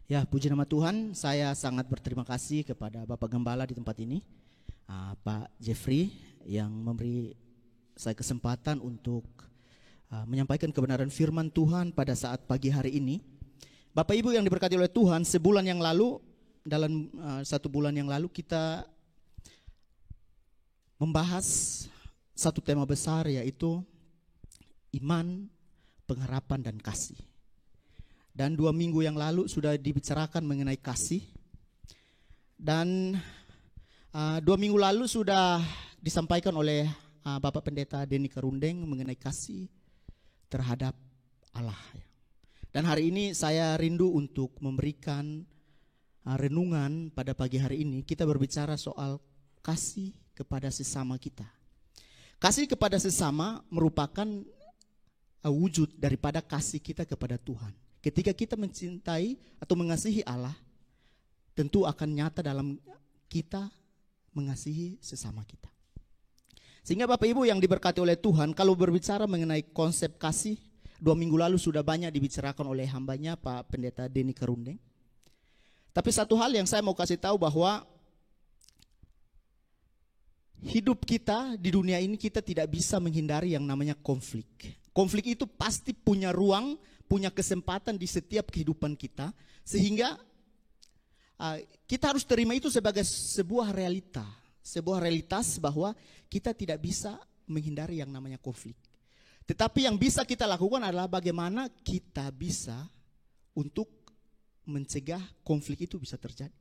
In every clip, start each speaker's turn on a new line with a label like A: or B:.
A: Ya, puji nama Tuhan, saya sangat berterima kasih kepada Bapak Gembala di tempat ini, Pak Jeffrey, yang memberi saya kesempatan untuk menyampaikan kebenaran firman Tuhan pada saat pagi hari ini. Bapak Ibu yang diberkati oleh Tuhan, dalam 1 bulan yang lalu kita membahas satu tema besar, yaitu iman, pengharapan, dan kasih. Dan 2 minggu yang lalu sudah dibicarakan mengenai kasih. Dan 2 minggu lalu sudah disampaikan oleh Bapak Pendeta Denny Kerundeng mengenai kasih terhadap Allah. Dan hari ini saya rindu untuk memberikan renungan pada pagi hari ini. Kita berbicara soal kasih kepada sesama kita. Kasih kepada sesama merupakan wujud daripada kasih kita kepada Tuhan. Ketika kita mencintai atau mengasihi Allah, tentu akan nyata dalam kita mengasihi sesama kita. Sehingga Bapak Ibu yang diberkati oleh Tuhan, kalau berbicara mengenai konsep kasih, 2 minggu lalu sudah banyak dibicarakan oleh hambanya Pak Pendeta Denny Kerundeng. Tapi satu hal yang saya mau kasih tahu, bahwa hidup kita di dunia ini kita tidak bisa menghindari yang namanya konflik. Konflik itu pasti punya ruang, punya kesempatan di setiap kehidupan kita, sehingga kita harus terima itu sebagai sebuah realitas bahwa kita tidak bisa menghindari yang namanya konflik. Tetapi yang bisa kita lakukan adalah bagaimana kita bisa untuk mencegah konflik itu bisa terjadi.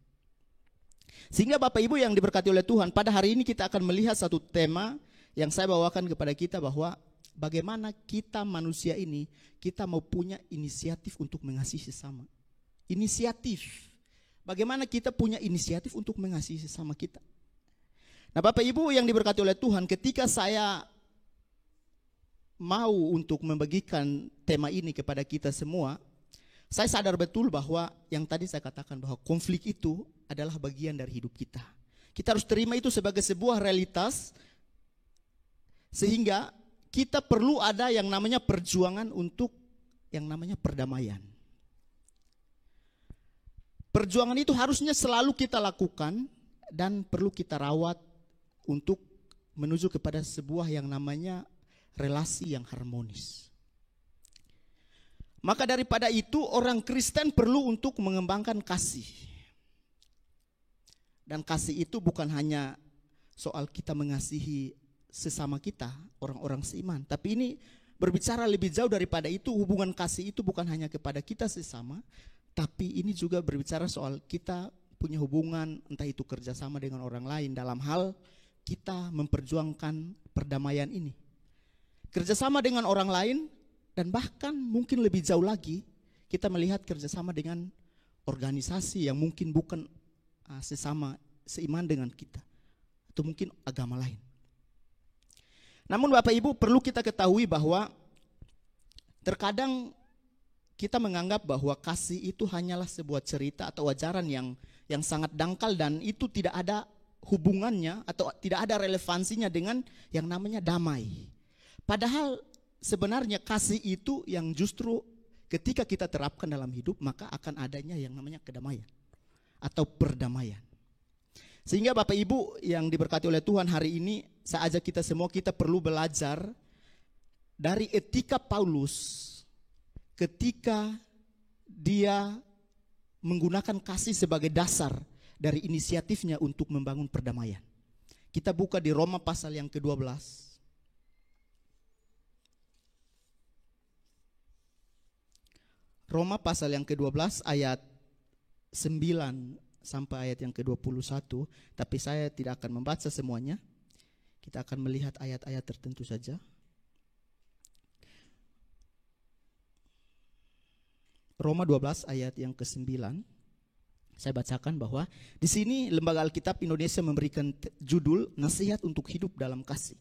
A: Sehingga Bapak Ibu yang diberkati oleh Tuhan, pada hari ini kita akan melihat satu tema yang saya bawakan kepada kita, bahwa bagaimana kita manusia ini, kita mau punya inisiatif untuk mengasihi sesama. Inisiatif. Bagaimana kita punya inisiatif untuk mengasihi sesama kita. Nah Bapak Ibu yang diberkati oleh Tuhan, ketika saya mau untuk membagikan tema ini kepada kita semua, saya sadar betul bahwa yang tadi saya katakan, bahwa konflik itu adalah bagian dari hidup kita. Kita harus terima itu sebagai sebuah realitas, sehingga kita perlu ada yang namanya perjuangan untuk yang namanya perdamaian. Perjuangan itu harusnya selalu kita lakukan dan perlu kita rawat untuk menuju kepada sebuah yang namanya relasi yang harmonis. Maka daripada itu orang Kristen perlu untuk mengembangkan kasih. Dan kasih itu bukan hanya soal kita mengasihi sesama kita, orang-orang seiman. Tapi ini berbicara lebih jauh daripada itu. Hubungan kasih itu bukan hanya kepada kita sesama, tapi ini juga berbicara soal kita punya hubungan, entah itu kerjasama dengan orang lain dalam hal kita memperjuangkan perdamaian ini. Kerjasama dengan orang lain, dan bahkan mungkin lebih jauh lagi, kita melihat kerjasama dengan organisasi yang mungkin bukan sesama seiman dengan kita, atau mungkin agama lain. Namun Bapak Ibu perlu kita ketahui bahwa terkadang kita menganggap bahwa kasih itu hanyalah sebuah cerita atau ajaran yang sangat dangkal, dan itu tidak ada hubungannya atau tidak ada relevansinya dengan yang namanya damai. Padahal sebenarnya kasih itu yang justru ketika kita terapkan dalam hidup, maka akan adanya yang namanya kedamaian atau perdamaian. Sehingga Bapak Ibu yang diberkati oleh Tuhan, hari ini saya ajak kita semua, kita perlu belajar dari etika Paulus ketika dia menggunakan kasih sebagai dasar dari inisiatifnya untuk membangun perdamaian. Kita buka di Roma pasal yang ke-12. Roma pasal yang ke-12 ayat 9 sampai ayat yang ke-21, tapi saya tidak akan membaca semuanya. Kita akan melihat ayat-ayat tertentu saja. Roma 12 ayat yang ke-9. Saya bacakan bahwa di sini Lembaga Alkitab Indonesia memberikan judul Nasihat untuk Hidup dalam Kasih.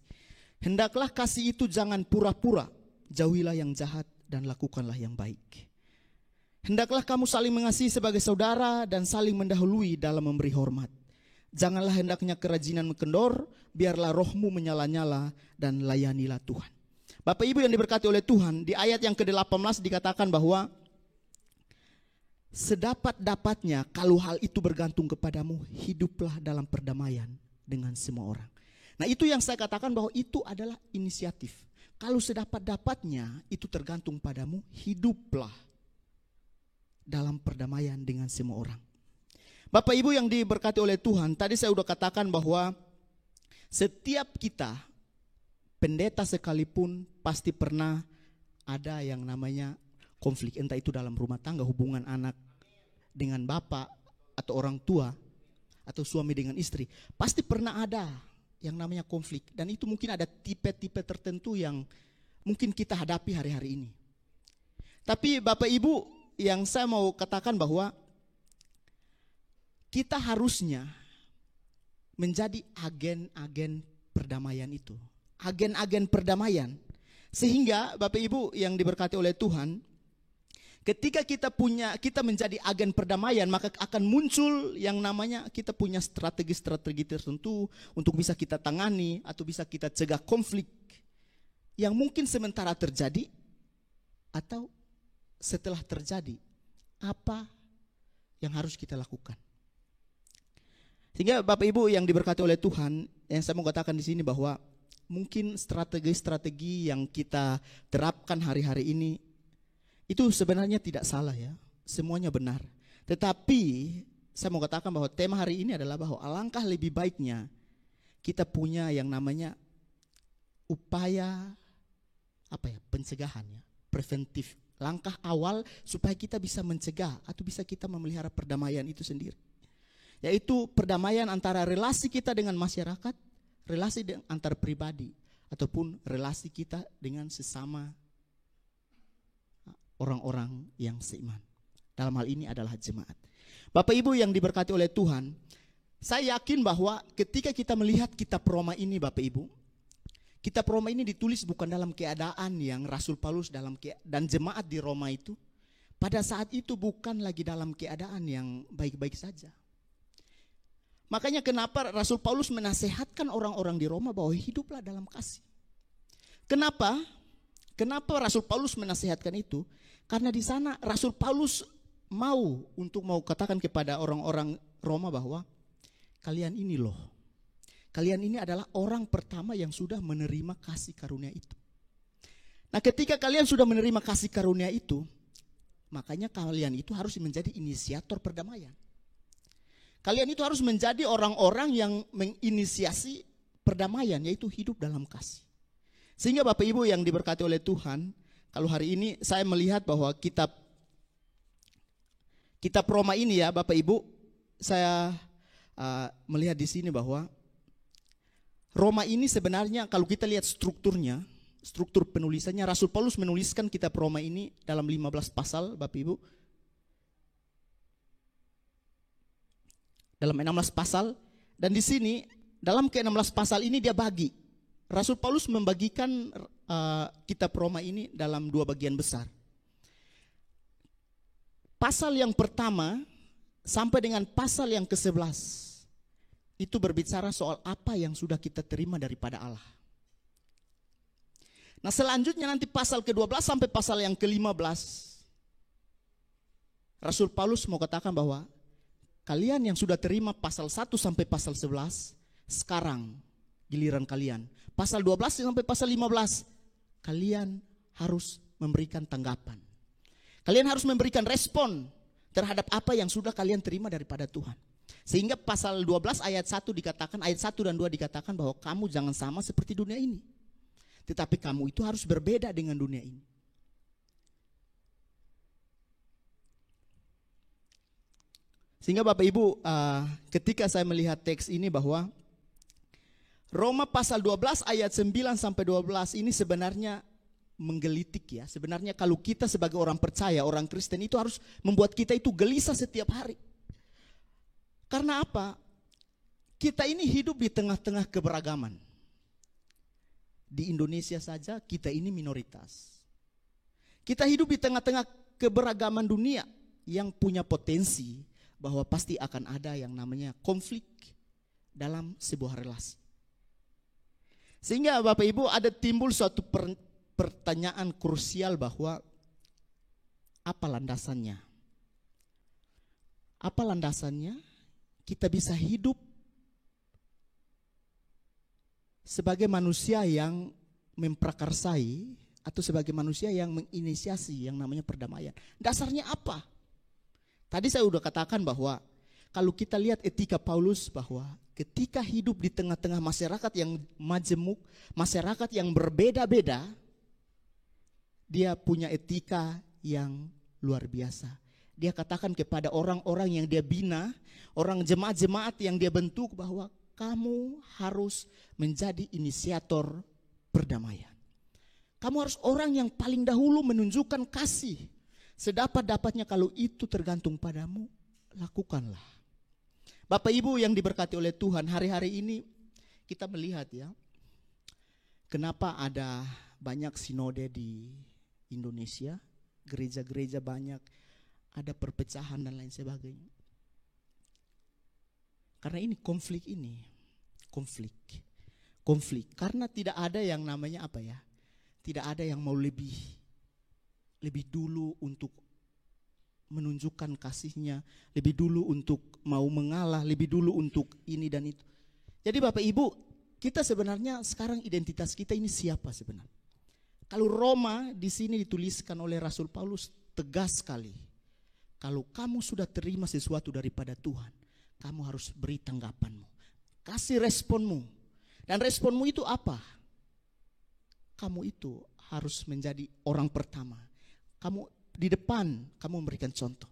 A: Hendaklah kasih itu jangan pura-pura, jauhilah yang jahat dan lakukanlah yang baik. Hendaklah kamu saling mengasihi sebagai saudara dan saling mendahului dalam memberi hormat. Janganlah hendaknya kerajinan kendor, biarlah rohmu menyala-nyala dan layanilah Tuhan. Bapak Ibu yang diberkati oleh Tuhan, di ayat yang ke-18 dikatakan bahwa sedapat-dapatnya kalau hal itu bergantung kepadamu, hiduplah dalam perdamaian dengan semua orang. Nah, itu yang saya katakan bahwa itu adalah inisiatif. Kalau sedapat-dapatnya itu tergantung padamu, hiduplah dalam perdamaian dengan semua orang. Bapak Ibu yang diberkati oleh Tuhan, tadi saya sudah katakan bahwa setiap kita, pendeta sekalipun, pasti pernah ada yang namanya konflik, entah itu dalam rumah tangga, hubungan anak dengan bapak atau orang tua, atau suami dengan istri. Pasti pernah ada yang namanya konflik, dan itu mungkin ada tipe-tipe tertentu yang mungkin kita hadapi hari-hari ini. Tapi Bapak Ibu, yang saya mau katakan bahwa kita harusnya menjadi agen-agen perdamaian itu. Agen-agen perdamaian. Sehingga Bapak Ibu yang diberkati oleh Tuhan, ketika kita menjadi agen perdamaian, maka akan muncul yang namanya kita punya strategi-strategi tertentu untuk bisa kita tangani atau bisa kita cegah konflik yang mungkin sementara terjadi atau setelah terjadi. Apa yang harus kita lakukan? Sehingga Bapak Ibu yang diberkati oleh Tuhan, yang saya mau katakan di sini bahwa mungkin strategi-strategi yang kita terapkan hari-hari ini itu sebenarnya tidak salah ya, semuanya benar. Tetapi saya mau katakan bahwa tema hari ini adalah bahwa alangkah lebih baiknya kita punya yang namanya upaya pencegahan ya, preventif, langkah awal supaya kita bisa mencegah atau bisa kita memelihara perdamaian itu sendiri. Yaitu perdamaian antara relasi kita dengan masyarakat, relasi antar pribadi, ataupun relasi kita dengan sesama orang-orang yang seiman. Dalam hal ini adalah jemaat. Bapak Ibu yang diberkati oleh Tuhan, saya yakin bahwa ketika kita melihat kitab Roma ini Bapak Ibu, kitab Roma ini ditulis bukan dalam keadaan yang Rasul Paulus dan jemaat di Roma itu pada saat itu bukan lagi dalam keadaan yang baik-baik saja. Makanya kenapa Rasul Paulus menasehatkan orang-orang di Roma bahwa hiduplah dalam kasih. Kenapa? Kenapa Rasul Paulus menasehatkan itu? Karena di sana Rasul Paulus mau katakan kepada orang-orang Roma bahwa kalian ini loh, kalian ini adalah orang pertama yang sudah menerima kasih karunia itu. Nah, ketika kalian sudah menerima kasih karunia itu, makanya kalian itu harus menjadi inisiator perdamaian. Kalian itu harus menjadi orang-orang yang menginisiasi perdamaian, yaitu hidup dalam kasih. Sehingga Bapak Ibu yang diberkati oleh Tuhan, kalau hari ini saya melihat bahwa kitab Roma ini ya Bapak Ibu, saya melihat di sini bahwa Roma ini sebenarnya kalau kita lihat strukturnya, struktur penulisannya, Rasul Paulus menuliskan kitab Roma ini dalam 15 pasal Bapak Ibu. Dalam 16 pasal, dan di sini dalam ke-16 pasal ini dia bagi. Rasul Paulus membagikan kitab Roma ini dalam 2 bagian besar. Pasal yang pertama sampai dengan pasal yang ke-11 itu berbicara soal apa yang sudah kita terima daripada Allah. Nah, selanjutnya nanti pasal ke-12 sampai pasal yang ke-15 Rasul Paulus mau katakan bahwa kalian yang sudah terima pasal 1 sampai pasal 11, sekarang giliran kalian. Pasal 12 sampai pasal 15, kalian harus memberikan tanggapan. Kalian harus memberikan respon terhadap apa yang sudah kalian terima daripada Tuhan. Sehingga pasal 12 ayat 1 dikatakan, ayat 1 dan 2 dikatakan bahwa kamu jangan sama seperti dunia ini. Tetapi kamu itu harus berbeda dengan dunia ini. Sehingga Bapak Ibu, ketika saya melihat teks ini bahwa Roma pasal 12 ayat 9 sampai 12 ini sebenarnya menggelitik ya. Sebenarnya kalau kita sebagai orang percaya, orang Kristen itu harus membuat kita itu gelisah setiap hari. Karena apa? Kita ini hidup di tengah-tengah keberagaman. Di Indonesia saja kita ini minoritas. Kita hidup di tengah-tengah keberagaman dunia yang punya potensi bahwa pasti akan ada yang namanya konflik dalam sebuah relasi. Sehingga Bapak Ibu ada timbul suatu pertanyaan krusial bahwa apa landasannya? Apa landasannya? Kita bisa hidup sebagai manusia yang memprakarsai atau sebagai manusia yang menginisiasi yang namanya perdamaian. Dasarnya apa? Tadi saya sudah katakan bahwa kalau kita lihat etika Paulus, bahwa ketika hidup di tengah-tengah masyarakat yang majemuk, masyarakat yang berbeda-beda, dia punya etika yang luar biasa. Dia katakan kepada orang-orang yang dia bina, orang jemaat-jemaat yang dia bentuk, bahwa kamu harus menjadi inisiator perdamaian. Kamu harus orang yang paling dahulu menunjukkan kasih. Sedapat-dapatnya, kalau itu tergantung padamu, lakukanlah. Bapak Ibu yang diberkati oleh Tuhan, hari-hari ini kita melihat ya, kenapa ada banyak sinode di Indonesia, gereja-gereja banyak, ada perpecahan dan lain sebagainya. Karena ini konflik, karena tidak ada yang namanya apa ya, tidak ada yang mau lebih dulu untuk menunjukkan kasihnya, lebih dulu untuk mau mengalah, lebih dulu untuk ini dan itu. Jadi Bapak Ibu, kita sebenarnya sekarang identitas kita ini siapa sebenarnya? Kalau Roma di sini dituliskan oleh Rasul Paulus tegas sekali. Kalau kamu sudah terima sesuatu daripada Tuhan, kamu harus beri tanggapanmu, kasih responmu. Dan responmu itu apa? Kamu itu harus menjadi orang pertama. Kamu di depan, kamu memberikan contoh.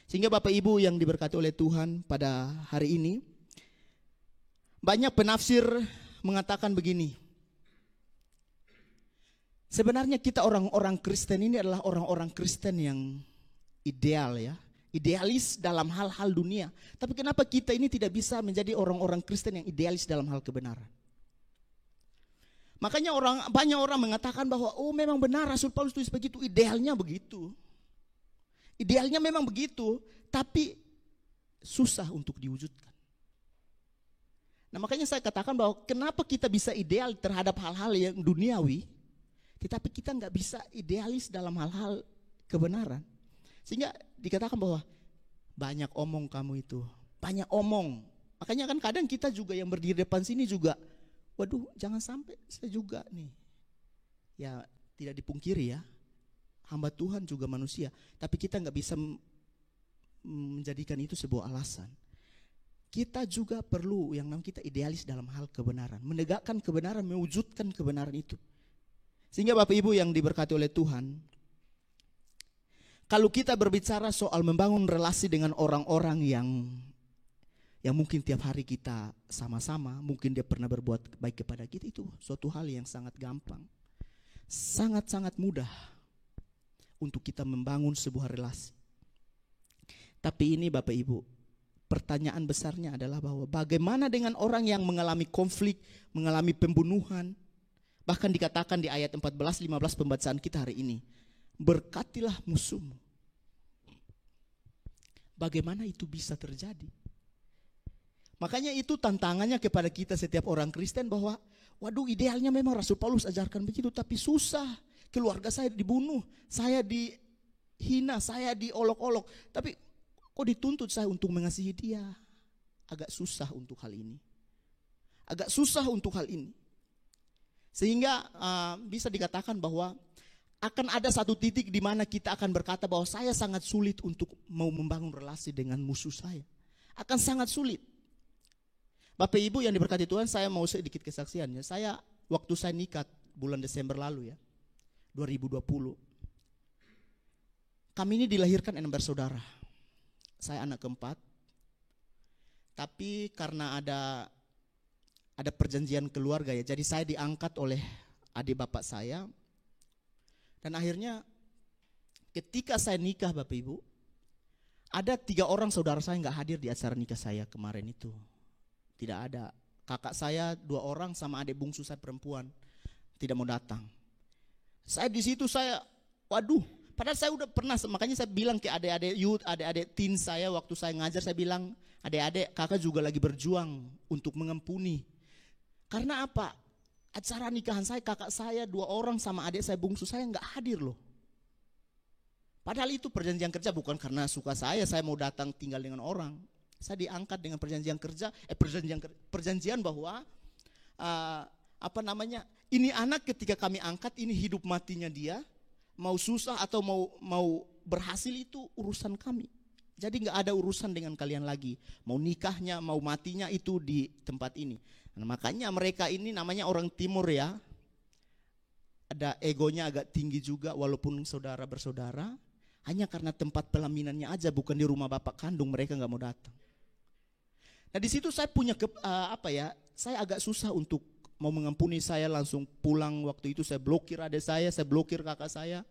A: Sehingga Bapak Ibu yang diberkati oleh Tuhan pada hari ini, banyak penafsir mengatakan begini. Sebenarnya kita orang-orang Kristen ini adalah orang-orang Kristen yang ideal ya, idealis dalam hal-hal dunia. Tapi kenapa kita ini tidak bisa menjadi orang-orang Kristen yang idealis dalam hal kebenaran? Makanya banyak orang mengatakan bahwa oh memang benar Rasul Paulus tulis begitu, idealnya begitu. Idealnya memang begitu, tapi susah untuk diwujudkan. Nah makanya saya katakan bahwa kenapa kita bisa ideal terhadap hal-hal yang duniawi, tetapi kita nggak bisa idealis dalam hal-hal kebenaran. Sehingga dikatakan bahwa banyak omong kamu itu, banyak omong. Makanya kan kadang kita juga yang berdiri depan sini juga, waduh jangan sampai saya juga nih. Ya tidak dipungkiri ya, hamba Tuhan juga manusia. Tapi kita nggak bisa menjadikan itu sebuah alasan. Kita juga perlu yang namanya kita idealis dalam hal kebenaran. Menegakkan kebenaran, mewujudkan kebenaran itu. Sehingga Bapak Ibu yang diberkati oleh Tuhan, kalau kita berbicara soal membangun relasi dengan orang-orang yang mungkin tiap hari kita sama-sama, mungkin dia pernah berbuat baik kepada kita, itu suatu hal yang sangat gampang. Sangat-sangat mudah untuk kita membangun sebuah relasi. Tapi ini Bapak Ibu, pertanyaan besarnya adalah bahwa bagaimana dengan orang yang mengalami konflik, mengalami pembunuhan. Bahkan dikatakan di ayat 14-15 pembacaan kita hari ini, berkatilah musuhmu. Bagaimana itu bisa terjadi? Makanya itu tantangannya kepada kita setiap orang Kristen bahwa waduh idealnya memang Rasul Paulus ajarkan begitu, tapi susah. Keluarga saya dibunuh, saya dihina, saya diolok-olok. Tapi kok dituntut saya untuk mengasihi dia? Agak susah untuk hal ini. Agak susah untuk hal ini. Sehingga bisa dikatakan bahwa akan ada satu titik di mana kita akan berkata bahwa saya sangat sulit untuk mau membangun relasi dengan musuh saya. Akan sangat sulit. Bapak Ibu yang diberkati Tuhan, saya mau sedikit kesaksiannya. Waktu saya nikah bulan Desember lalu ya, 2020. Kami ini dilahirkan 6 bersaudara. Saya anak keempat. Tapi karena ada perjanjian keluarga ya, jadi saya diangkat oleh adik bapak saya. Dan akhirnya ketika saya nikah Bapak Ibu, ada 3 orang saudara saya nggak hadir di acara nikah saya kemarin itu. Tidak ada. Kakak saya 2 orang sama adik bungsu saya perempuan tidak mau datang. Saya di situ waduh, padahal saya udah pernah, makanya saya bilang ke adik-adik youth, adik-adik teen saya waktu saya ngajar, saya bilang, adik-adik kakak juga lagi berjuang untuk mengampuni. Karena apa? Acara nikahan saya, kakak saya 2 orang sama adik saya bungsu saya nggak hadir loh. Padahal itu perjanjian kerja bukan karena suka saya mau datang tinggal dengan orang. Saya diangkat dengan perjanjian kerja, perjanjian bahwa ini anak ketika kami angkat, ini hidup matinya dia, mau susah atau mau berhasil itu urusan kami. Jadi nggak ada urusan dengan kalian lagi. Mau nikahnya, mau matinya itu di tempat ini. Nah, makanya mereka ini namanya orang timur ya. Ada egonya agak tinggi juga walaupun saudara bersaudara. Hanya karena tempat pelaminannya aja, bukan di rumah bapak kandung, mereka nggak mau datang. Nah di situ saya punya saya agak susah untuk mau mengampuni. Saya langsung pulang waktu itu, saya blokir adik saya blokir kakak saya.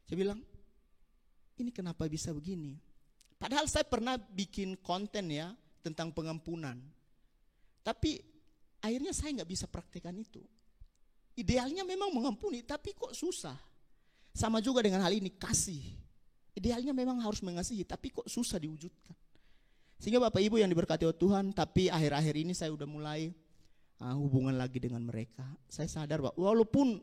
A: Saya bilang, ini kenapa bisa begini? Padahal saya pernah bikin konten ya tentang pengampunan. Tapi akhirnya saya nggak bisa praktekkan itu. Idealnya memang mengampuni, tapi kok susah. Sama juga dengan hal ini, kasih. Idealnya memang harus mengasihi, tapi kok susah diwujudkan. Sehingga Bapak Ibu yang diberkati oleh Tuhan, tapi akhir-akhir ini saya udah mulai hubungan lagi dengan mereka. Saya sadar bahwa walaupun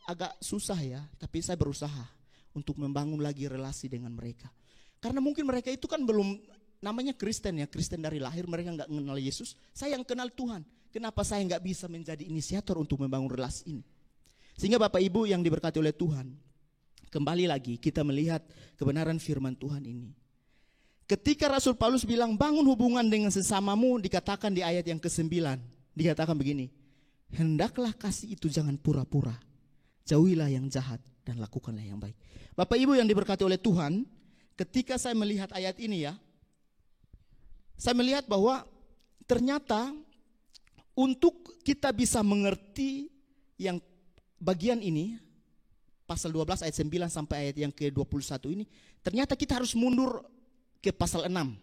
A: agak susah ya, tapi saya berusaha untuk membangun lagi relasi dengan mereka. Karena mungkin mereka itu kan belum namanya Kristen ya, Kristen dari lahir, mereka nggak mengenal Yesus. Saya yang kenal Tuhan. Kenapa saya nggak bisa menjadi inisiator untuk membangun relasi ini? Sehingga Bapak Ibu yang diberkati oleh Tuhan, kembali lagi kita melihat kebenaran firman Tuhan ini. Ketika Rasul Paulus bilang bangun hubungan dengan sesamamu, dikatakan di ayat yang ke-9, dikatakan begini, hendaklah kasih itu jangan pura-pura, jauhilah yang jahat dan lakukanlah yang baik. Bapak Ibu yang diberkati oleh Tuhan, ketika saya melihat ayat ini ya, saya melihat bahwa ternyata untuk kita bisa mengerti yang bagian ini, pasal 12 ayat 9 sampai ayat yang ke-21 ini, ternyata kita harus mundur ke pasal 6.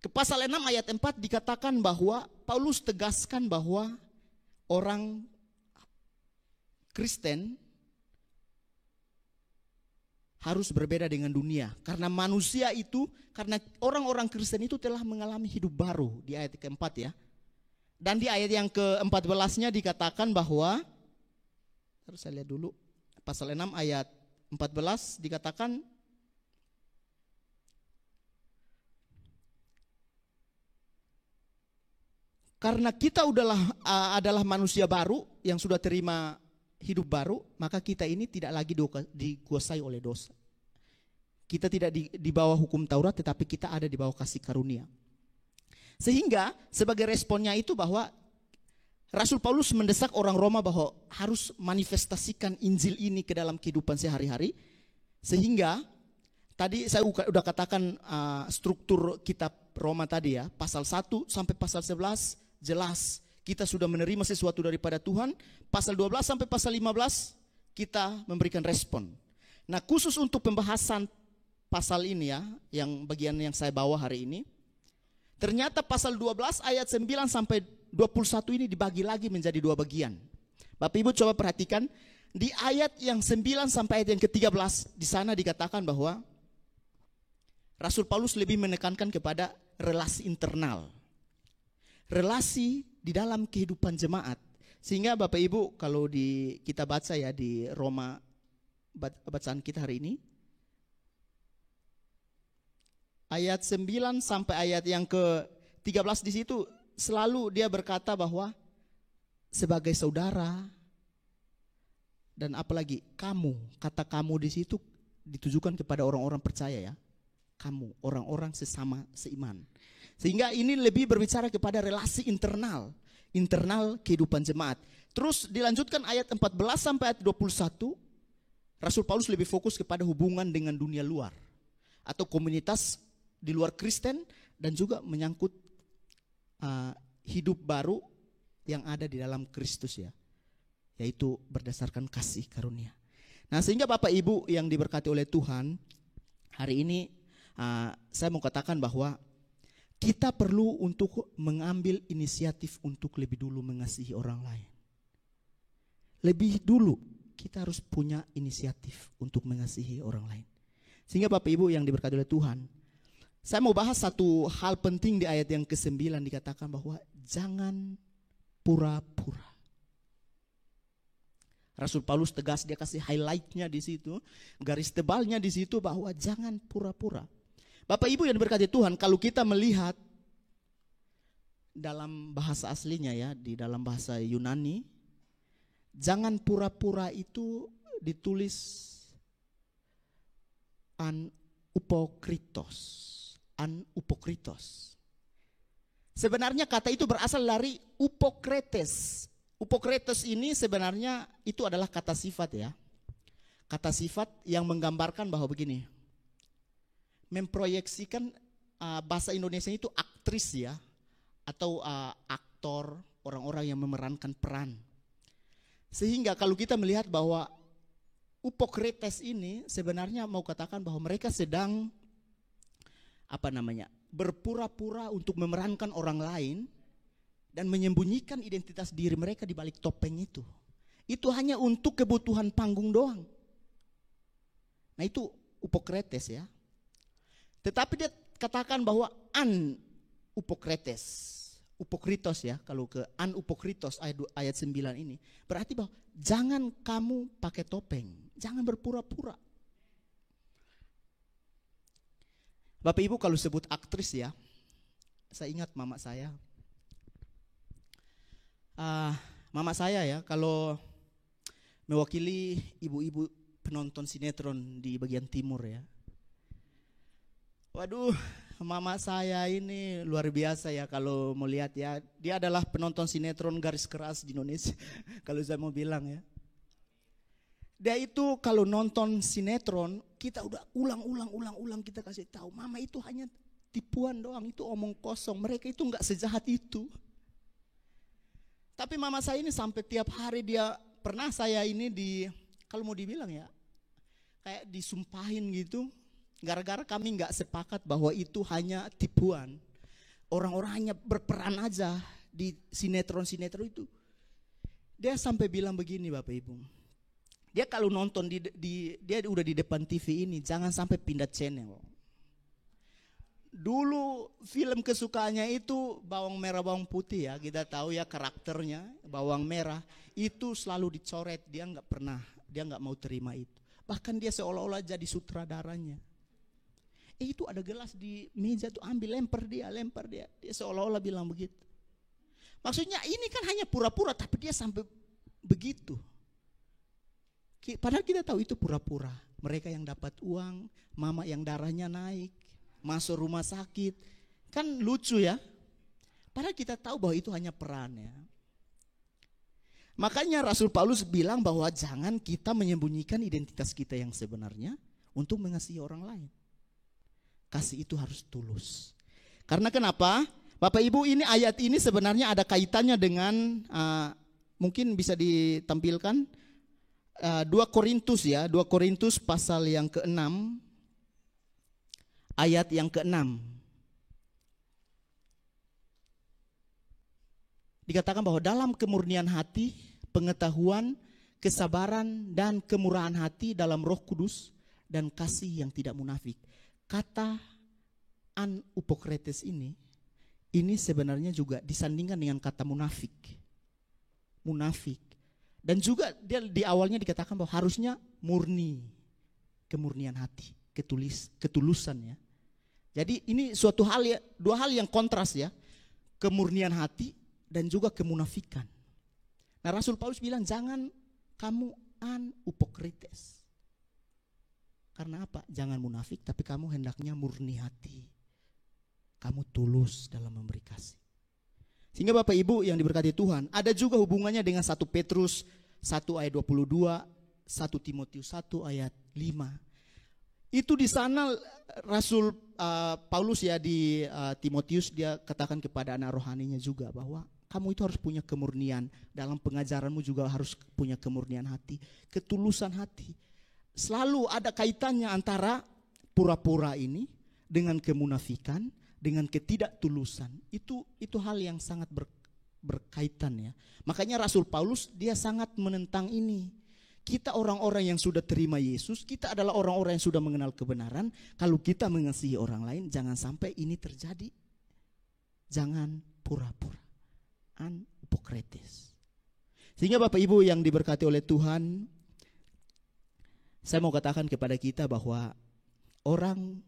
A: Ke pasal 6 ayat 4 dikatakan bahwa Paulus tegaskan bahwa orang Kristen harus berbeda dengan dunia. Karena manusia itu, karena orang-orang Kristen itu telah mengalami hidup baru di ayat ke-4 ya. Dan di ayat yang ke-14-nya dikatakan bahwa, harus saya lihat dulu, pasal 6 ayat 14 dikatakan, karena kita adalah manusia baru yang sudah terima hidup baru, maka kita ini tidak lagi dikuasai oleh dosa. Kita tidak di bawah hukum Taurat, tetapi kita ada di bawah kasih karunia. Sehingga sebagai responnya itu bahwa Rasul Paulus mendesak orang Roma bahwa harus manifestasikan Injil ini ke dalam kehidupan sehari-hari. Sehingga tadi saya udah katakan struktur kitab Roma tadi ya, pasal 1 sampai pasal 11 jelas kita sudah menerima sesuatu daripada Tuhan. Pasal 12 sampai pasal 15 kita memberikan respon. Nah khusus untuk pembahasan pasal ini ya, yang bagian yang saya bawa hari ini, ternyata pasal 12 ayat 9 sampai 21 ini dibagi lagi menjadi dua bagian. Bapak Ibu coba perhatikan di ayat yang 9 sampai ayat yang ke-13, di sana dikatakan bahwa Rasul Paulus lebih menekankan kepada relasi internal, relasi di dalam kehidupan jemaat. Sehingga Bapak Ibu kalau kita baca ya di Roma bacaan kita hari ini, ayat 9 sampai ayat yang ke-13 di situ selalu dia berkata bahwa sebagai saudara dan apalagi kamu, kata kamu di situ ditujukan kepada orang-orang percaya ya. Kamu, orang-orang sesama seiman. Sehingga ini lebih berbicara kepada relasi internal kehidupan jemaat. Terus dilanjutkan ayat 14 sampai ayat 21, Rasul Paulus lebih fokus kepada hubungan dengan dunia luar atau komunitas di luar Kristen dan juga menyangkut hidup baru yang ada di dalam Kristus ya, yaitu berdasarkan kasih karunia. Nah sehingga Bapak Ibu yang diberkati oleh Tuhan, hari ini saya mau katakan bahwa kita perlu untuk mengambil inisiatif untuk lebih dulu mengasihi orang lain. Lebih dulu kita harus punya inisiatif untuk mengasihi orang lain. Sehingga Bapak Ibu yang diberkati oleh Tuhan, saya mau bahas satu hal penting di ayat yang ke-9 dikatakan bahwa jangan pura-pura. Rasul Paulus tegas, dia kasih highlightnya di situ, garis tebalnya di situ bahwa jangan pura-pura. Bapak Ibu yang diberkati Tuhan, kalau kita melihat dalam bahasa aslinya ya, di dalam bahasa Yunani, jangan pura-pura itu ditulis anupokritos. Anupokritos. Sebenarnya kata itu berasal dari upokretes. Upokretes ini sebenarnya itu adalah kata sifat ya. Kata sifat yang menggambarkan bahwa begini. Memproyeksikan bahasa Indonesia itu aktris ya. Atau aktor, orang-orang yang memerankan peran. Sehingga kalau kita melihat bahwa upokretes ini sebenarnya mau katakan bahwa mereka sedang berpura-pura untuk memerankan orang lain dan menyembunyikan identitas diri mereka di balik topeng itu. Itu hanya untuk kebutuhan panggung doang. Nah itu upokretes ya. Tetapi dia katakan bahwa upokretes, upokritos ya, kalau ke upokritos ayat 9 ini berarti bahwa jangan kamu pakai topeng, jangan berpura-pura. Bapak Ibu kalau sebut aktris ya, saya ingat mama saya. Mama saya ya kalau mewakili ibu-ibu penonton sinetron di bagian timur ya. Waduh, mama saya ini luar biasa ya kalau mau lihat ya. Dia adalah penonton sinetron garis keras di Indonesia. Kalau saya mau bilang ya. Dia itu kalau nonton sinetron, kita udah ulang kita kasih tahu. Mama itu hanya tipuan doang, itu omong kosong. Mereka itu enggak sejahat itu. Tapi mama saya ini sampai tiap hari dia, pernah saya ini kalau mau dibilang ya, kayak disumpahin gitu. Gara-gara kami enggak sepakat bahwa itu hanya tipuan. Orang-orang hanya berperan aja di sinetron-sinetron itu. Dia sampai bilang begini Bapak Ibu. Dia kalau nonton dia udah di depan TV ini, jangan sampai pindah channel. Dulu film kesukaannya itu bawang merah bawang putih ya, kita tahu ya karakternya bawang merah itu selalu dicoret, dia nggak mau terima itu. Bahkan dia seolah-olah jadi sutradaranya. Itu ada gelas di meja tuh, ambil lempar dia, dia seolah-olah bilang begitu. Maksudnya ini kan hanya pura-pura, tapi dia sampai begitu. Padahal kita tahu itu pura-pura. Mereka yang dapat uang, mama yang darahnya naik, masuk rumah sakit. Kan lucu ya. Padahal kita tahu bahwa itu hanya peran ya. Makanya Rasul Paulus bilang bahwa jangan kita menyembunyikan identitas kita yang sebenarnya untuk mengasihi orang lain. Kasih itu harus tulus. Karena kenapa? Bapak Ibu, ini ayat ini sebenarnya ada kaitannya dengan mungkin bisa ditampilkan 2 Korintus ya, 2 Korintus pasal yang ke-6 ayat yang ke-6. Dikatakan bahwa dalam kemurnian hati, pengetahuan, kesabaran dan kemurahan hati dalam Roh Kudus dan kasih yang tidak munafik. Kata anupokretes ini sebenarnya juga disandingkan dengan kata munafik. Munafik. Dan juga dia di awalnya dikatakan bahwa harusnya murni, kemurnian hati, ketulusan ya. Jadi ini suatu hal ya, 2 hal yang kontras ya, kemurnian hati dan juga kemunafikan. Nah Rasul Paulus bilang jangan kamu anupokrites. Karena apa? Jangan munafik, tapi kamu hendaknya murni hati. Kamu tulus dalam memberi kasih. Sehingga Bapak Ibu yang diberkati Tuhan, ada juga hubungannya dengan 1 Petrus 1 ayat 22, 1 Timotius 1 ayat 5. Itu di sana Rasul Paulus ya di Timotius dia katakan kepada anak rohaninya juga bahwa kamu itu harus punya kemurnian, dalam pengajaranmu juga harus punya kemurnian hati, ketulusan hati. Selalu ada kaitannya antara pura-pura ini dengan kemunafikan, dengan ketidaktulusan. Itu hal yang sangat berkaitan ya. Makanya Rasul Paulus dia sangat menentang ini. Kita orang-orang yang sudah terima Yesus, kita adalah orang-orang yang sudah mengenal kebenaran. Kalau kita mengasihi orang lain, jangan sampai ini terjadi. Jangan pura-pura. Anupokrites. Sehingga Bapak Ibu yang diberkati oleh Tuhan, saya mau katakan kepada kita bahwa orang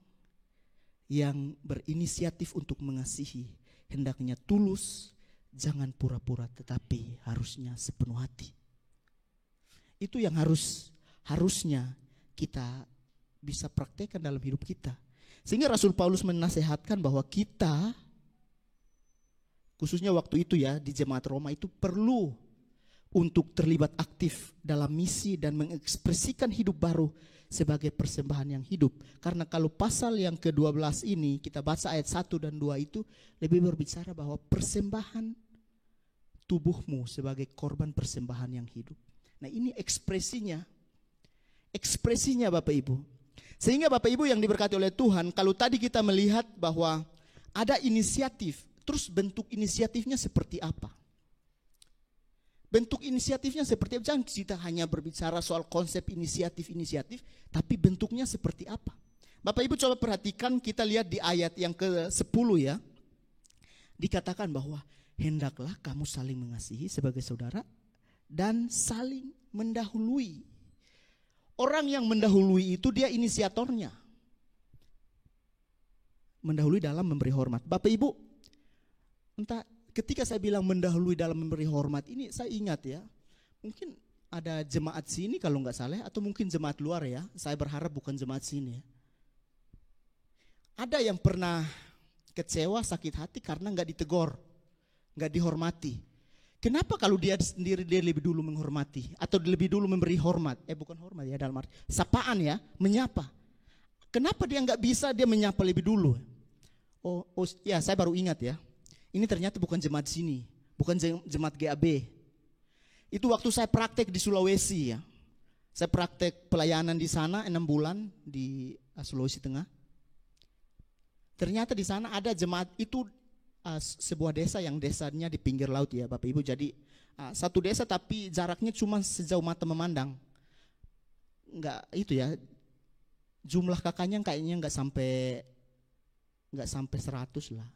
A: yang berinisiatif untuk mengasihi hendaknya tulus, jangan pura-pura, tetapi harusnya sepenuh hati. Itu yang harusnya kita bisa praktekkan dalam hidup kita. Sehingga Rasul Paulus menasehatkan bahwa kita, khususnya waktu itu ya di jemaat Roma itu perlu untuk terlibat aktif dalam misi dan mengekspresikan hidup baru sebagai persembahan yang hidup. Karena kalau pasal yang ke-12 ini kita baca ayat 1 dan 2 itu lebih berbicara bahwa persembahan tubuhmu sebagai korban persembahan yang hidup. Nah ini ekspresinya Bapak Ibu. Sehingga Bapak Ibu yang diberkati oleh Tuhan, kalau tadi kita melihat bahwa ada inisiatif, terus bentuk inisiatifnya seperti apa? Bentuk inisiatifnya seperti apa? Jangan kita hanya berbicara soal konsep inisiatif, tapi bentuknya seperti apa? Bapak Ibu coba perhatikan, kita lihat di ayat yang ke-10 ya. Dikatakan bahwa hendaklah kamu saling mengasihi sebagai saudara dan saling mendahului. Orang yang mendahului itu dia inisiatornya. Mendahului dalam memberi hormat. Bapak Ibu, entah ketika saya bilang mendahului dalam memberi hormat ini saya ingat ya, mungkin ada jemaat sini kalau nggak salah, atau mungkin jemaat luar ya, saya berharap bukan jemaat sini ya. Ada yang pernah kecewa, sakit hati karena nggak ditegor, nggak dihormati. Kenapa kalau dia sendiri dia lebih dulu menghormati atau lebih dulu memberi hormat? Bukan hormat ya dalam arti sapaan ya, menyapa. Kenapa dia nggak bisa dia menyapa lebih dulu? Oh ya saya baru ingat ya. Ini ternyata bukan jemaat sini, bukan jemaat GAB. Itu waktu saya praktek di Sulawesi ya. Saya praktek pelayanan di sana 6 bulan di Sulawesi Tengah. Ternyata di sana ada jemaat itu sebuah desa yang desanya di pinggir laut ya Bapak Ibu. Jadi satu desa tapi jaraknya cuma sejauh mata memandang. Enggak itu ya. Jumlah kakaknya kayaknya enggak sampai 100 lah.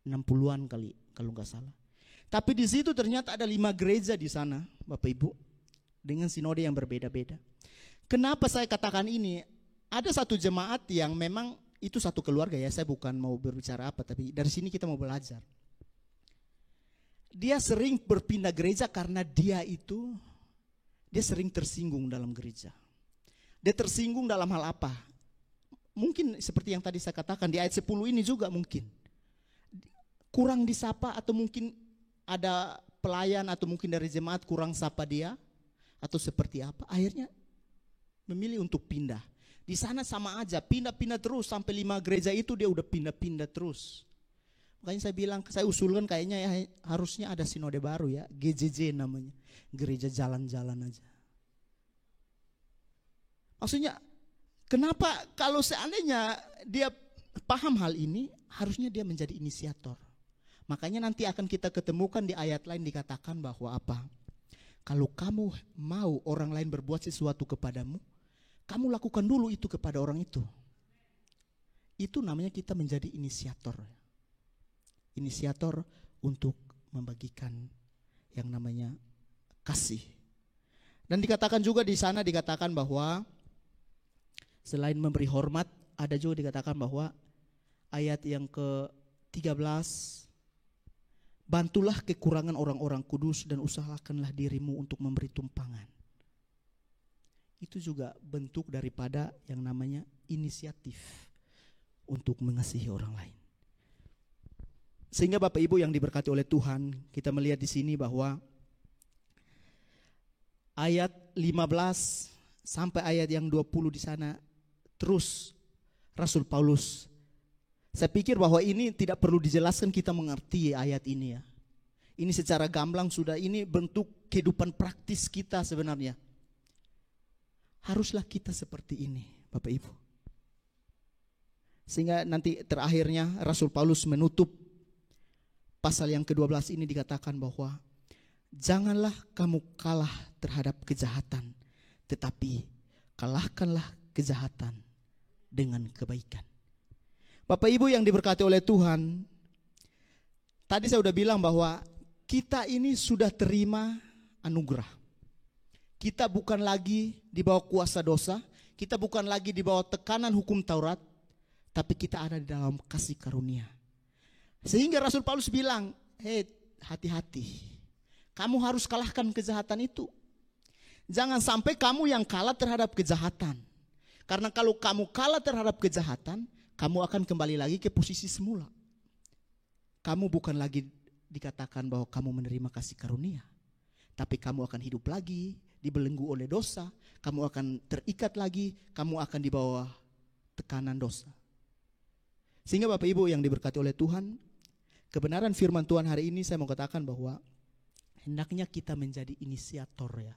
A: 60-an kali kalau nggak salah. Tapi di situ ternyata ada 5 gereja di sana, Bapak Ibu, dengan sinode yang berbeda-beda. Kenapa saya katakan ini? Ada satu jemaat yang memang itu satu keluarga ya. Saya bukan mau berbicara apa, tapi dari sini kita mau belajar. Dia sering berpindah gereja karena dia sering tersinggung dalam gereja. Dia tersinggung dalam hal apa? Mungkin seperti yang tadi saya katakan di ayat 10 ini juga mungkin. Kurang disapa atau mungkin ada pelayan atau mungkin dari jemaat kurang sapa dia atau seperti apa, akhirnya memilih untuk pindah. Di sana sama aja, pindah-pindah terus sampai 5 gereja itu dia udah pindah-pindah terus. Makanya saya bilang, saya usulkan kayaknya ya harusnya ada sinode baru ya, GJJ namanya, gereja jalan-jalan aja. Maksudnya kenapa kalau seandainya dia paham hal ini, harusnya dia menjadi inisiator. Makanya nanti akan kita ketemukan di ayat lain dikatakan bahwa apa? Kalau kamu mau orang lain berbuat sesuatu kepadamu, kamu lakukan dulu itu kepada orang itu. Itu namanya kita menjadi inisiator. Inisiator untuk membagikan yang namanya kasih. Dan dikatakan juga di sana dikatakan bahwa selain memberi hormat, ada juga dikatakan bahwa ayat yang ke-13, bantulah kekurangan orang-orang kudus dan usahakanlah dirimu untuk memberi tumpangan. Itu juga bentuk daripada yang namanya inisiatif untuk mengasihi orang lain. Sehingga Bapak Ibu yang diberkati oleh Tuhan, kita melihat di sini bahwa ayat 15 sampai ayat yang 20 di sana terus Rasul Paulus, saya pikir bahwa ini tidak perlu dijelaskan, kita mengerti ayat ini ya. Ini secara gamblang sudah, ini bentuk kehidupan praktis kita sebenarnya. Haruslah kita seperti ini Bapak Ibu. Sehingga nanti terakhirnya Rasul Paulus menutup pasal yang ke-12 ini dikatakan bahwa janganlah kamu kalah terhadap kejahatan, tetapi kalahkanlah kejahatan dengan kebaikan. Bapak Ibu yang diberkati oleh Tuhan, tadi saya sudah bilang bahwa kita ini sudah terima anugerah. Kita bukan lagi di bawah kuasa dosa, kita bukan lagi di bawah tekanan hukum Taurat, tapi kita ada di dalam kasih karunia. Sehingga Rasul Paulus bilang, hati-hati. Kamu harus kalahkan kejahatan itu. Jangan sampai kamu yang kalah terhadap kejahatan. Karena kalau kamu kalah terhadap kejahatan, kamu akan kembali lagi ke posisi semula. Kamu bukan lagi dikatakan bahwa kamu menerima kasih karunia, tapi kamu akan hidup lagi, dibelenggu oleh dosa. Kamu akan terikat lagi, kamu akan di bawah tekanan dosa. Sehingga Bapak Ibu yang diberkati oleh Tuhan, kebenaran firman Tuhan hari ini saya mau katakan bahwa hendaknya kita menjadi inisiator ya.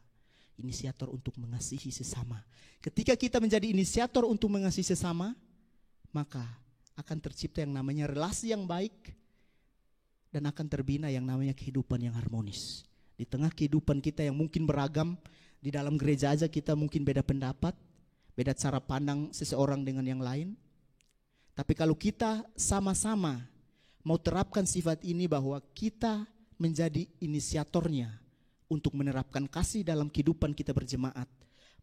A: Inisiator untuk mengasihi sesama. Ketika kita menjadi inisiator untuk mengasihi sesama, maka akan tercipta yang namanya relasi yang baik dan akan terbina yang namanya kehidupan yang harmonis. Di tengah kehidupan kita yang mungkin beragam, di dalam gereja aja kita mungkin beda pendapat, beda cara pandang seseorang dengan yang lain. Tapi kalau kita sama-sama mau terapkan sifat ini bahwa kita menjadi inisiatornya untuk menerapkan kasih dalam kehidupan kita berjemaat,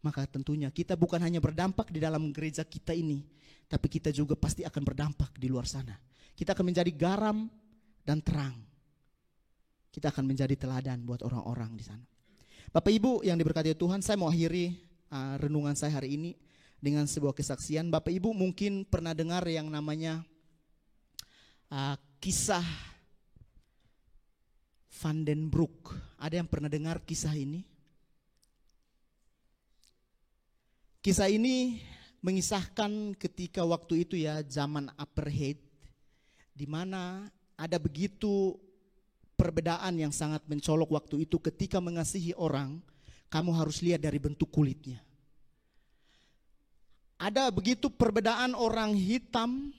A: maka tentunya kita bukan hanya berdampak di dalam gereja kita ini, tapi kita juga pasti akan berdampak di luar sana. Kita akan menjadi garam dan terang. Kita akan menjadi teladan buat orang-orang di sana. Bapak Ibu yang diberkati Tuhan, saya mau akhiri renungan saya hari ini dengan sebuah kesaksian. Bapak Ibu mungkin pernah dengar yang namanya kisah Van den Broek. Ada yang pernah dengar kisah ini? Kisah ini mengisahkan ketika waktu itu ya, zaman apartheid, di mana ada begitu perbedaan yang sangat mencolok waktu itu. Ketika mengasihi orang, kamu harus lihat dari bentuk kulitnya. Ada begitu perbedaan, orang hitam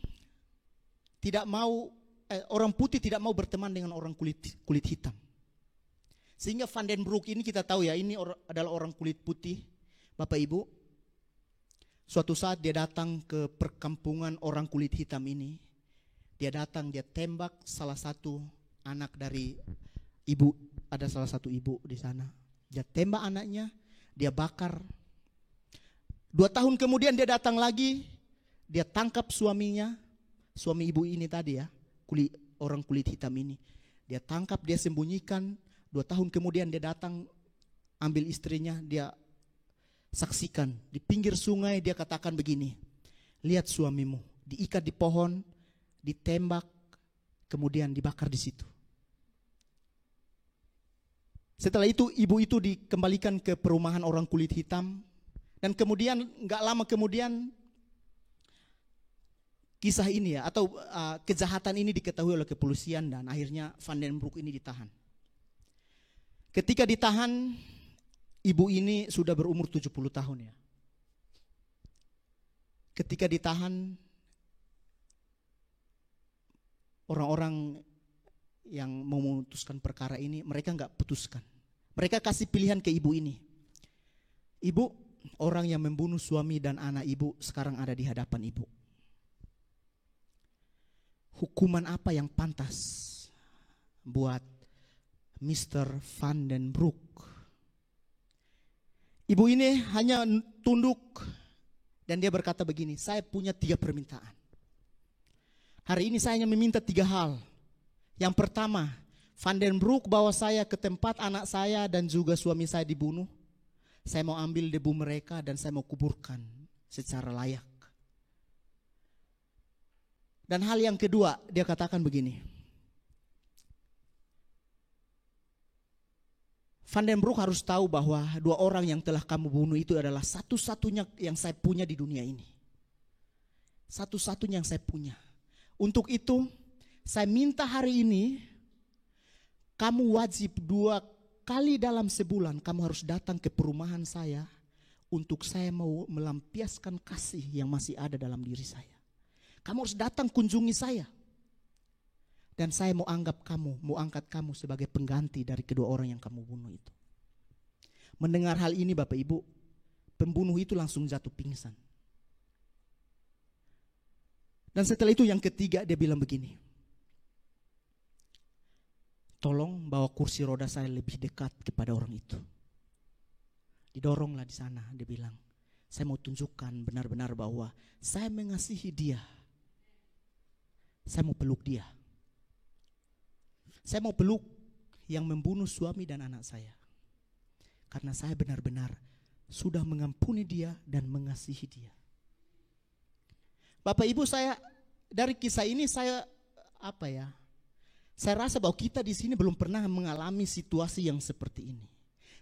A: tidak mau, orang putih tidak mau berteman dengan orang kulit hitam. Sehingga Van den Broek ini kita tahu ya, ini adalah orang kulit putih. Bapak Ibu, suatu saat dia datang ke perkampungan orang kulit hitam ini. Dia datang, dia tembak salah satu anak dari ibu, ada salah satu ibu di sana. Dia tembak anaknya, dia bakar. 2 tahun kemudian dia datang lagi, dia tangkap suaminya, suami ibu ini tadi ya, orang kulit hitam ini. Dia tangkap, dia sembunyikan. 2 tahun kemudian dia datang, ambil istrinya, dia saksikan. Di pinggir sungai dia katakan begini, lihat suamimu, diikat di pohon, ditembak, kemudian dibakar di situ. Setelah itu ibu itu dikembalikan ke perumahan orang kulit hitam. Dan kemudian gak lama kemudian kisah ini ya, atau kejahatan ini diketahui oleh kepolisian dan akhirnya Van den Broek ini ditahan. Ketika ditahan, ibu ini sudah berumur 70 tahun ya. Ketika ditahan, orang-orang yang mau memutuskan perkara ini, mereka gak putuskan. Mereka kasih pilihan ke ibu ini. Ibu, orang yang membunuh suami dan anak ibu sekarang ada di hadapan ibu. Hukuman apa yang pantas buat Mr. Van den Broek? Ibu ini hanya tunduk dan dia berkata begini, saya punya 3 permintaan. Hari ini saya hanya meminta 3 hal. Yang pertama, Van den Broek bawa saya ke tempat anak saya dan juga suami saya dibunuh. Saya mau ambil debu mereka dan saya mau kuburkan secara layak. Dan hal yang kedua, dia katakan begini, Van den Broek harus tahu bahwa 2 orang yang telah kamu bunuh itu adalah satu-satunya yang saya punya di dunia ini. Satu-satunya yang saya punya. Untuk itu, saya minta hari ini, kamu wajib 2 kali dalam sebulan kamu harus datang ke perumahan saya untuk saya mau melampiaskan kasih yang masih ada dalam diri saya. Kamu harus datang kunjungi saya. Dan saya mau angkat kamu sebagai pengganti dari kedua orang yang kamu bunuh itu. Mendengar hal ini Bapak Ibu, pembunuh itu langsung jatuh pingsan. Dan setelah itu yang ketiga dia bilang begini, tolong bawa kursi roda saya lebih dekat kepada orang itu. Didoronglah di sana, dia bilang, saya mau tunjukkan benar-benar bahwa saya mengasihi dia. Saya mau peluk dia. Saya mau peluk yang membunuh suami dan anak saya. Karena saya benar-benar sudah mengampuni dia dan mengasihi dia. Bapak Ibu, saya dari kisah ini saya rasa bahwa kita di sini belum pernah mengalami situasi yang seperti ini.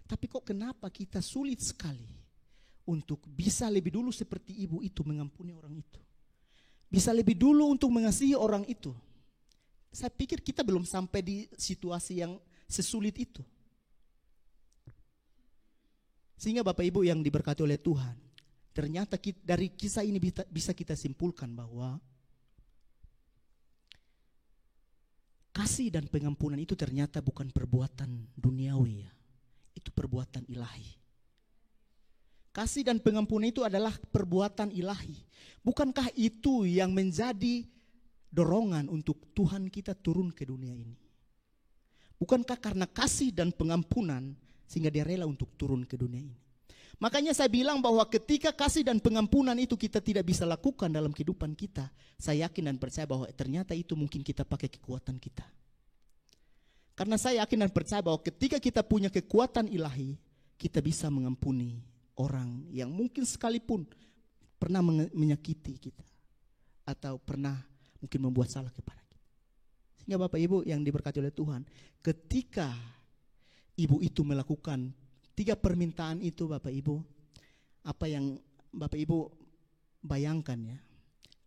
A: Tapi kok kenapa kita sulit sekali untuk bisa lebih dulu seperti ibu itu mengampuni orang itu. Bisa lebih dulu untuk mengasihi orang itu. Saya pikir kita belum sampai di situasi yang sesulit itu. Sehingga Bapak Ibu yang diberkati oleh Tuhan, ternyata dari kisah ini bisa kita simpulkan bahwa kasih dan pengampunan itu ternyata bukan perbuatan duniawi ya. Itu perbuatan ilahi. Kasih dan pengampunan itu adalah perbuatan ilahi. Bukankah itu yang menjadi dorongan untuk Tuhan kita turun ke dunia ini? Bukankah karena kasih dan pengampunan sehingga dia rela untuk turun ke dunia ini? Makanya saya bilang bahwa ketika kasih dan pengampunan itu kita tidak bisa lakukan dalam kehidupan kita, saya yakin dan percaya bahwa ternyata itu mungkin kita pakai kekuatan kita. Karena saya yakin dan percaya bahwa ketika kita punya kekuatan ilahi, kita bisa mengampuni orang yang mungkin sekalipun pernah menyakiti kita atau pernah mungkin membuat salah kepada kita. Sehingga Bapak Ibu yang diberkati oleh Tuhan, ketika ibu itu melakukan 3 permintaan itu Bapak Ibu, apa yang Bapak Ibu bayangkan ya,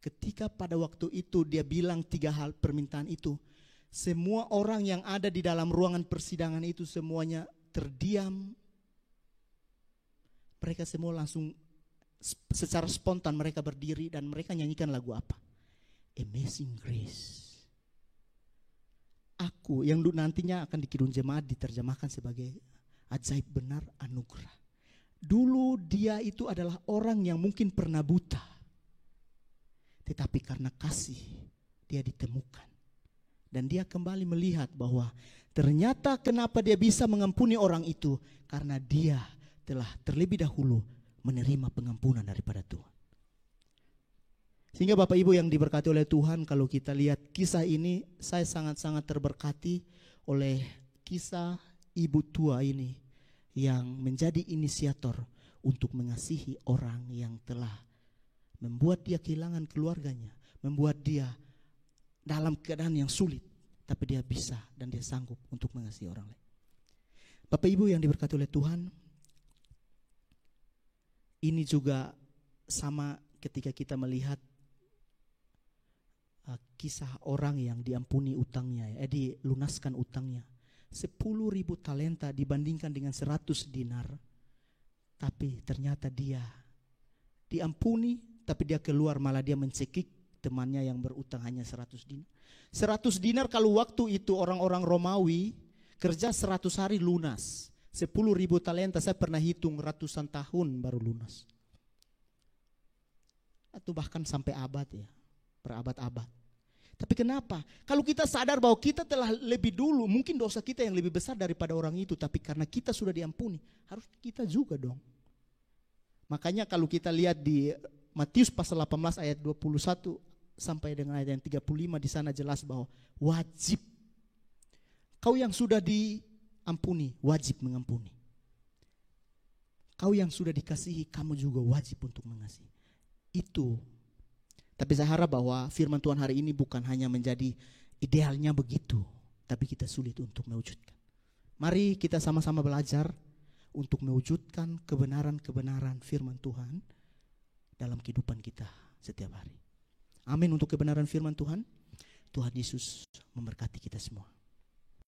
A: ketika pada waktu itu dia bilang 3 hal permintaan itu, semua orang yang ada di dalam ruangan persidangan itu semuanya terdiam. Mereka semua langsung secara spontan mereka berdiri dan mereka nyanyikan lagu apa? Amazing Grace. Aku yang nantinya akan di Kidung Jemaat diterjemahkan sebagai ajaib benar anugerah. Dulu dia itu adalah orang yang mungkin pernah buta. Tetapi karena kasih dia ditemukan. Dan dia kembali melihat bahwa ternyata kenapa dia bisa mengampuni orang itu. Karena dia telah terlebih dahulu menerima pengampunan daripada Tuhan. Sehingga Bapak Ibu yang diberkati oleh Tuhan, kalau kita lihat kisah ini, saya sangat-sangat terberkati oleh kisah ibu tua ini yang menjadi inisiator untuk mengasihi orang yang telah membuat dia kehilangan keluarganya, membuat dia dalam keadaan yang sulit, tapi dia bisa dan dia sanggup untuk mengasihi orang lain. Bapak Ibu yang diberkati oleh Tuhan, ini juga sama ketika kita melihat kisah orang yang diampuni utangnya, dilunaskan utangnya. 10.000 talenta dibandingkan dengan 100 dinar. Tapi ternyata dia diampuni, tapi dia keluar malah dia mencekik temannya yang berutang hanya 100 dinar. 100 dinar kalau waktu itu orang-orang Romawi kerja 100 hari lunas. 10.000 talenta saya pernah hitung ratusan tahun baru lunas. Atau bahkan sampai abad ya, berabad-abad. Tapi kenapa? Kalau kita sadar bahwa kita telah lebih dulu, mungkin dosa kita yang lebih besar daripada orang itu, tapi karena kita sudah diampuni, harus kita juga dong. Makanya kalau kita lihat di Matius pasal 18 ayat 21 sampai dengan ayat yang 35, di sana jelas bahwa wajib. Kau yang sudah diampuni, wajib mengampuni. Kau yang sudah dikasihi, kamu juga wajib untuk mengasihi. Itu. Tapi saya harap bahwa firman Tuhan hari ini bukan hanya menjadi idealnya begitu, tapi kita sulit untuk mewujudkan. Mari kita sama-sama belajar untuk mewujudkan kebenaran-kebenaran firman Tuhan dalam kehidupan kita setiap hari. Amin untuk kebenaran firman Tuhan. Tuhan Yesus memberkati kita semua.